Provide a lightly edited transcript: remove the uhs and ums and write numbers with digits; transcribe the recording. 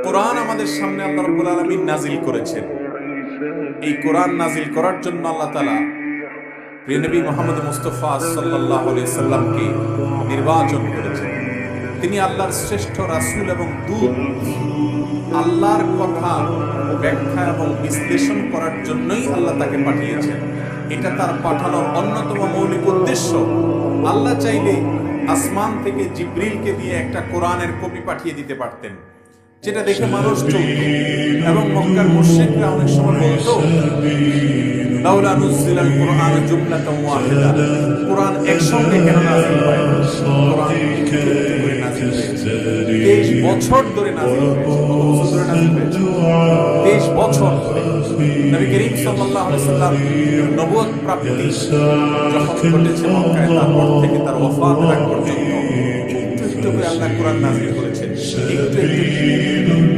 কোরআন আমাদের সামনে আল্লাহ রাব্বুল আলামিন নাজিল করেছেন। এই কোরআন নাজিল করার জন্য আল্লাহ তাআলা প্রিয় নবী মুহাম্মদ মুস্তাফা সাল্লাল্লাহু আলাইহি সাল্লামকে নির্বাচন করেছেন। তিনি আল্লাহর শ্রেষ্ঠ রাসূল এবং দূত। আল্লাহর কথা ব্যাখ্যা এবং বিশ্লেষণ করার জন্যই আল্লাহ তাকে পাঠিয়েছেন। এটা তার পাঠানোর অন্যতম মৌলিক উদ্দেশ্য। আল্লাহ চাইলে আসমান থেকে জিবরিলকে দিয়ে একটা কোরআনের কপি পাঠিয়ে দিতে পারতেন, যেটা দেখে মানুষ চলত। এবং মক্কার মুশরিকরা অনেক সময় বলতো, লাউলা নুজিলাল কুরআন জুমলাতান ওয়াহিদা, কোরআন একসঙ্গে কেন নাযিল হয়? কোরআন একটু একটু করে নাযিল হয়েছে। 23 বছর ধরে নাযিল হয়েছে। কত বছর ধরে নাযিল হয়েছে? 23 বছর ধরে। নবী করিম সাল্লাল্লাহু আলাইহি সাল্লাম নবুয়ত প্রাপ্তি যখন ঘটেছে মক্কায়, তারপর থেকে তার ওফাত আগ পর্যন্ত একটু একটু করে আল্লাহ কোরআন নাযিল করেছেন। একটু একটু